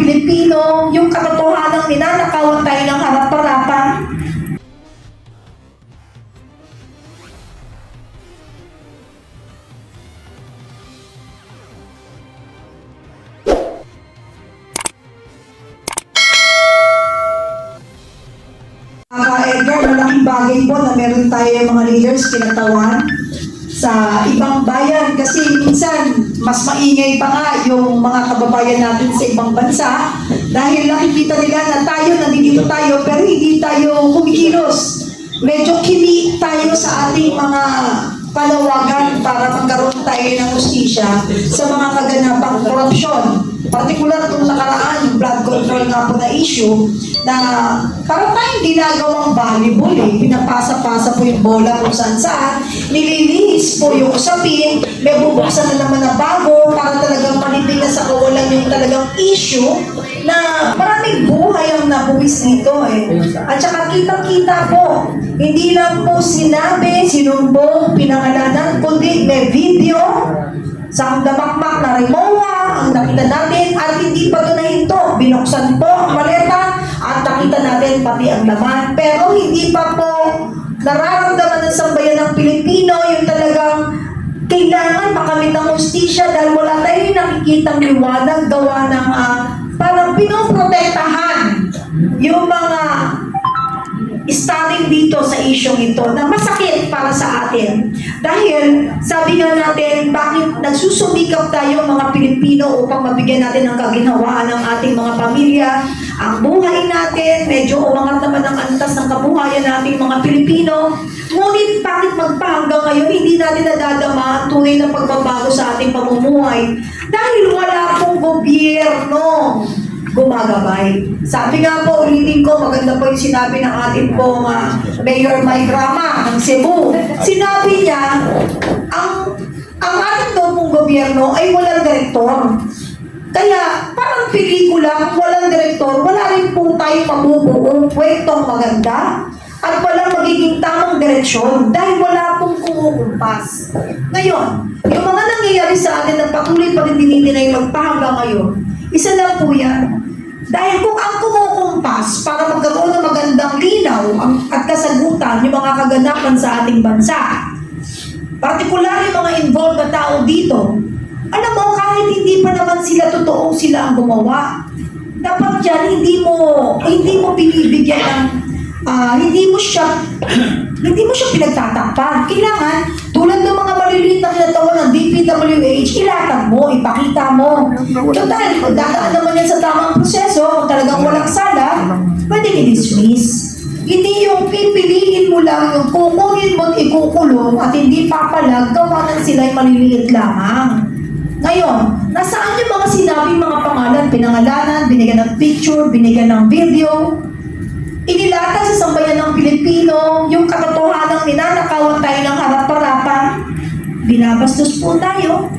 Pilipino, yung katotohanan ninanakawan tayo ng harap-harapan. Edgar, malaking bagay po na meron tayo mga leaders kinatawan sa ibang bayan kasi minsan mas maingay pa nga yung mga kababayan natin sa ibang bansa dahil nakikita nila na tayo, nandito tayo pero hindi tayo kumikilos. Medyo kimi tayo sa ating mga panawagan para magkaroon tayo ng hustisya sa mga kaganapang korupsyon. Partikular itong nakaraan, yung blood control nga po na issue, na parang tayong ginagawang volleyball eh. Pinapasa-pasa po yung bola kung saan-saan, nililihis po yung usapin, may bubuksan na naman na bago para talagang malipin na sa kawalan yung talagang issue na maraming buhay ang nabuwis nito eh. At saka kitang-kita po, hindi lang po sinabi, sinumbong, pinangalanan, kundi may video sa damakmak na Rimowa, ang nakita natin, at hindi pa doon na hinto. Binuksan po ang maleta at nakita natin pati ang laman. Pero hindi pa po nararamdaman ng sambayan ng Pilipino yung talagang kailangan makamit ng hustisya dahil wala tayong nakikitang liwanag gawa ng parang pinoprotektahan yung mga standing dito sa isyong ito na masakit para sa atin. Dahil sabi nga natin, bakit nagsusumikap tayo mga Pilipino upang mabigyan natin ng kaginhawaan ng ating mga pamilya, ang buhay natin, medyo umangat naman ang antas ng kabuhayan nating mga Pilipino. Ngunit bakit magpahanggang ngayon hindi natin nadadama ang tunay na pagbabago sa ating pamumuhay? Dahil wala pong gobyerno gumagabay. Sabi nga po, ulitin ko, maganda po yung sinabi ng ating pong Mayor Mike Rama ng Cebu. Sinabi niya, ang ating pong gobyerno ay walang direktor. Kaya, parang pelikula, walang direktor, wala rin po tayong mabubuong kwentong maganda at walang magiging tamang direksyon dahil wala pong kumukumpas. Ngayon, yung mga nangyayari sa atin na patuloy pa rin dinitinay magpahanggang ngayon, isa lang po yan. Dahil kung ang kumukumpas para magkaroon ng magandang linaw at kasagutan yung mga kaganapan sa ating bansa, partikular yung mga involved na tao dito, alam mo, kahit hindi pa naman sila totoong sila ang gumawa, dapat yan, hindi mo binibigyan ng, hindi mo siya pinagtatakpan. Kailangan, tulad ng mga maliliit na kinatawan ng DPWH, ilatag mo, ipakita mo. Total, kung dadaan naman yan sa tamang proseso, kung talagang walang sala, pwede i-dismiss. Hindi yung pipiliin mo lang yung kukunin mo at ikukulong at hindi papalag, gawa ng sila'y maliliit lamang. Ngayon, nasaan yung mga sinabing mga pangalan, pinangalanan, binigyan ng picture, binigyan ng video, inilatag sa sambayan ng Pilipino, yung katotohanan ninanakawan tayo ng harap-harapan, binabastos po tayo.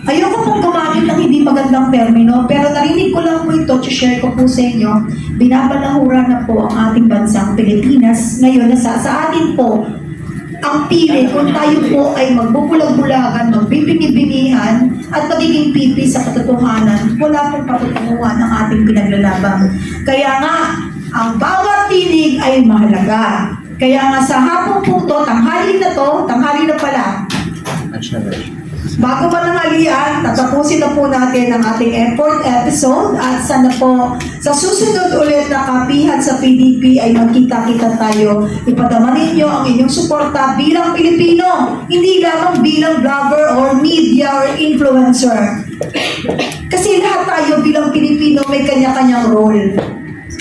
Ayoko pong gumamit ng hindi magandang termino, pero narinig ko lang po ito, share ko po sa inyo, binabalahura na po ang ating bansang Pilipinas. Ngayon, sa atin po, ang pili kung tayo po ay magbubulag-bulagan, magbibini-binihan, at magiging pipi sa katotohanan, wala pong patutunguhan ng ating pinaglalaban. Kaya nga, ang bawat tinig ay mahalaga. Kaya nga sa hapong po to, tanghali na pala. Bago pa ng halian, tatapusin na po natin ang ating effort episode at sana po sa susunod ulit na kapihan sa PDP ay magkita-kita tayo. Ipadama ninyo ang inyong suporta bilang Pilipino, hindi lamang bilang vlogger or media or influencer. Kasi lahat tayo bilang Pilipino may kanya-kanyang role.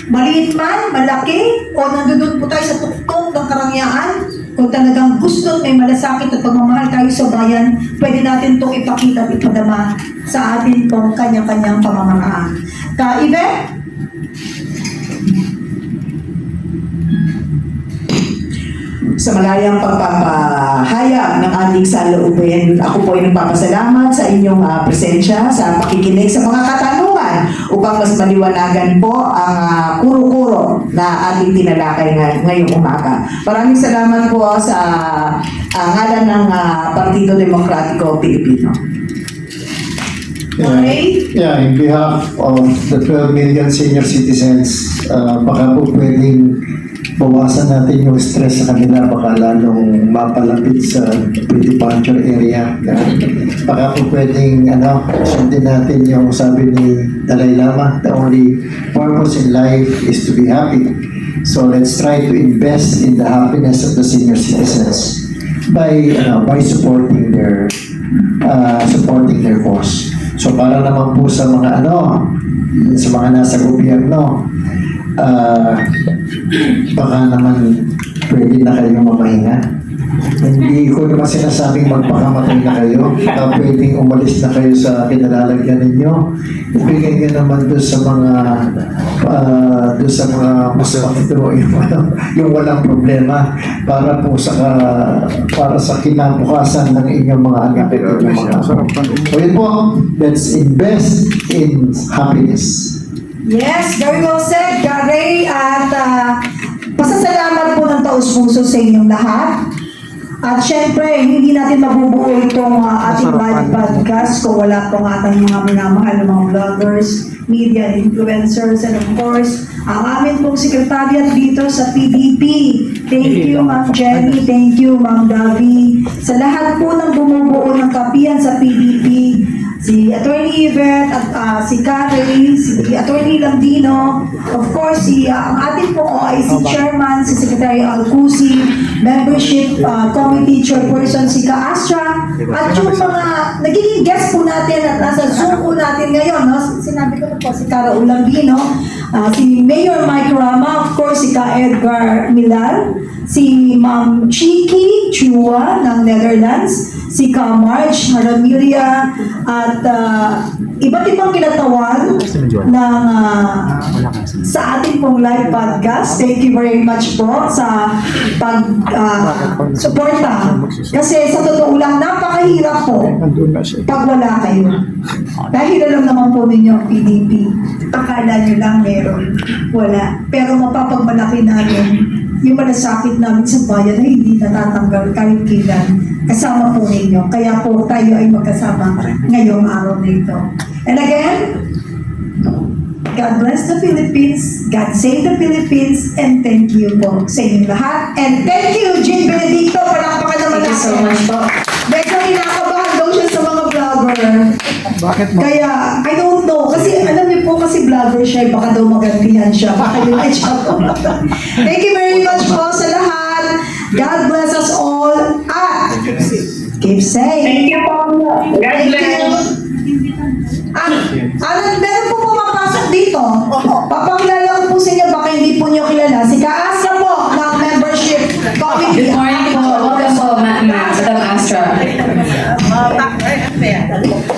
Maliit man, malaki, o nandun po tayo sa tuktok ng karangyaan, kung talagang gusto at may malasakit at pagmamahal tayo sa bayan, pwede natin itong ipakita at ipadama sa atin pong kanya-kanyang pamamaraan. Ka-Ibe? Sa malayang pagpapahayag ng ating saloobin, ako po ay nagpapasalamat sa inyong presensya, sa pakikinig sa mga katanungan upang mas maliwanagan po ang kuro-kuro na ating tinalakay ngayong umaga. Maraming salamat po sa ngalan ng Partido Demokratiko Pilipino. Okay? Yeah, in behalf of the 12 million senior citizens, baka po pwedeng bawasan natin yung stress sa kanila, baka lalong mapalapit sa pre-departure area. Baka po pwedeng, sundin natin yung sabi ni Dalai Lama, the only purpose in life is to be happy. So let's try to invest in the happiness of the senior citizens by supporting their cause. So para naman po sa mga sa mga nasa gobyerno, baka naman pwede na kayong mamahinga. Hindi ko naman sinasabing magpakamatay na kayo. Pwedeng umalis na kayo sa kinalalagyan ninyo. Ibigay nyo naman doon sa mga mas makito yung walang problema para po para sa kinabukasan ng inyong mga anak at inyong mga apo. So yun po, let's invest in happiness. Yes, very well said, Gary. At pasasalamat po ng taus-puso sa inyong lahat. At syempre, hindi natin mabubuo itong ating live podcast kung wala pong ating mga minamahal ng mga vloggers, media influencers, and of course, ang amin pong sekretariat dito sa PDP. Thank you, Ma'am Jenny. Thank you, Ma'am Davi. Sa lahat po ng bumubuo ng kapihan sa PDP, si Attorney Yvette at si Karen, si Attorney Landino, of course, ang ating po OIC Chairman, si Secretary Alcusi, Membership Committee Chairperson si Ka Astra, at yung mga nagiging guest po natin at nasa Zoom po natin ngayon, no? Sinabi ko na po si Cara Ulambino, si Mayor Mike Rama, of course, si Ka Edgar Milal, si Ma'am Chiki Chua ng Netherlands, si Ka Marge Haramilia, at iba't ibang kinatawan ng sa ating pong live podcast. Thank you very much po sa pag-suporta. Kasi sa totoo lang, napakahirap po pag wala kayo. Dahil lang naman po ninyo ang PDP. Akala nyo lang meron. Wala. Pero mapapagmalaki namin yung malasakit namin sa bayan na hindi natatanggal kahit kailan. Kasama po ninyo. Kaya po tayo ay magkasama ngayong araw na ito. And again, God bless the Philippines, God save the Philippines, and thank you po sa inyong lahat. And thank you, Jean Benedicto, palakpakan naman natin. Thank you so much po. Medyo kinakabahan daw siya sa mga vlogger. Bakit mo? Kaya, I don't know. Kasi alam niyo po kasi vlogger siya, baka daw magantihan siya. Baka yun ay siya. Thank you very much po sa lahat. God bless us all. At keep safe. Thank you po. God Thank you. bless. Meron po pumapasok dito. Papakilala ko po sa inyo, baka hindi po niyo kilala. Si Kaasa po ng membership committee. Good morning po. Welcome po, Madam Astra.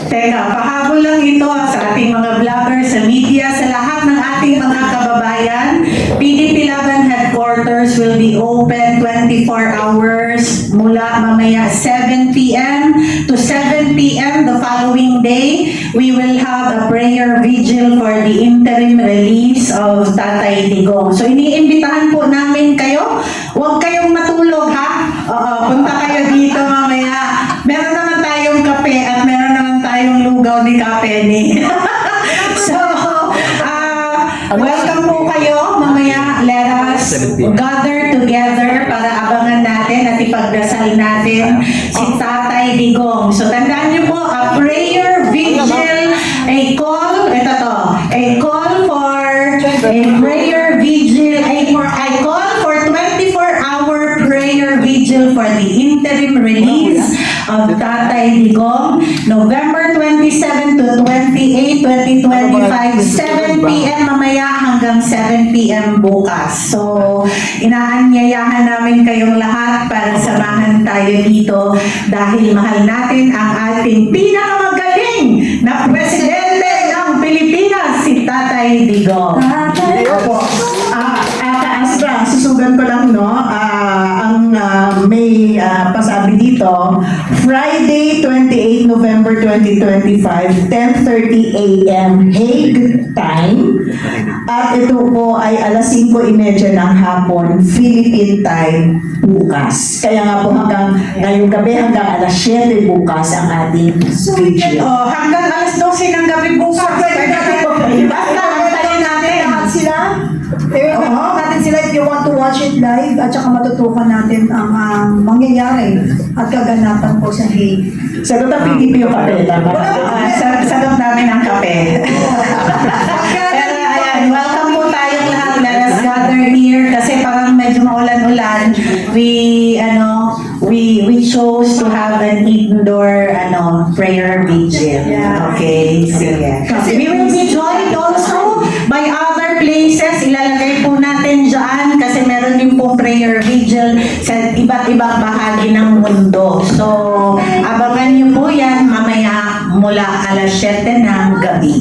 Teka, pahabol lang ito sa ating mga vloggers, sa media, sa lahat ng ating mga kababayan. PDP Laban Headquarters will be open 24 hours mula mamaya 7 p.m. to 7 p.m. the following day. We will have a prayer vigil for the interim release of Tatay Digong. So iniimbitahan po namin kayo. Huwag kayong matulog, ha? Punta kayo dito mamaya. Meron naman tayong kape at meron naman tayong lugaw ni Kapeni. So, welcome po kayo. Mamaya, let us gather together para abangan natin at ipagdasal natin si Tatay Digong. So, tandaan niyo po, a prayer vigil, a call, ito to, a call for a prayer vigil, I call for 24-hour prayer vigil for the interim release of Tatay Digong, November 27 to 28, 2025, 7 p.m. mamaya hanggang 7 p.m. bukas. So, inaanyayahan namin kayong lahat para samahan tayo dito dahil mahal natin ang ating pinakamagaling na presidente ng Pilipinas, si Tatay Digong. Opo. Astra, susugan ko lang, no? Ang may pasabi dito, Friday, 28 November 2025, 10:30 a.m. Hague time. At ito po ay alas 5:30 ng hapon, Philippine time bukas. Kaya nga po hanggang ngayong gabi, hanggang alas 7 bukas ang ating video. Oh, hanggang alas 12 ng gabi bukas. Basta antayin natin. Lahat sila. Natin sila if you want to watch it live at saka matutukan natin ang mangyayari at kaganapan po sa Hague. Sagot ang PDP yung kape. Sagot namin ang kape. Pero ayan, welcome po tayong lahat. Let us gather here kasi parang medyo maulan-ulan. We chose to have an indoor prayer vigil. Yeah. Okay, sige. We will be joined also by other places. Ilalagay po natin dyan kasi meron din po prayer vigil sa iba't ibang bahagi ng mundo. So, abangan niyo po yan mamaya mula alas 7 ng gabi.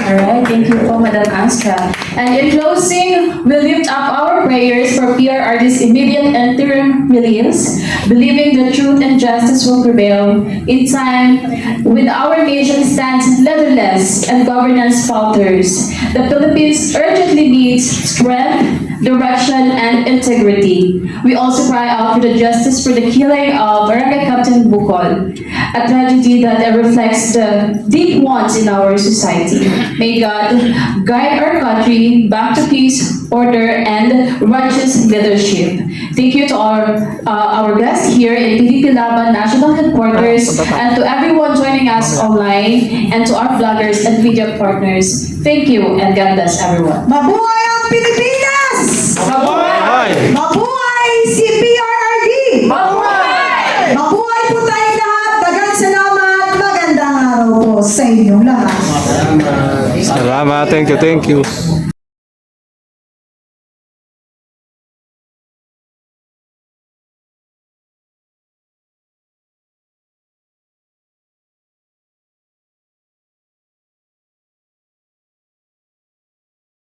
Alright, thank you po, Madam Astra. And in closing, we lift up our prayers for PRRD's immediate interim release, believing the truth and justice will prevail in time with our nation stands leaderless and governance falters. The Philippines urgently needs strength, direction, and integrity. We also cry out for the justice for the killing of Barangay Captain Bukol, a tragedy that reflects the deep wounds in our society. May God guide our country back to peace, order, and righteous leadership. Thank you to our guests here in PDP Laban National Headquarters and to everyone joining us online and to our vloggers and media partners. Thank you and God bless everyone. Mabuhay ang Pilipinas! Mabuhay! Mabuhay si PRRD! Mabuhay! Mabuhay po tayo lahat! Dagang salamat! Magandang araw po sa inyong lahat! Salamat. Thank you.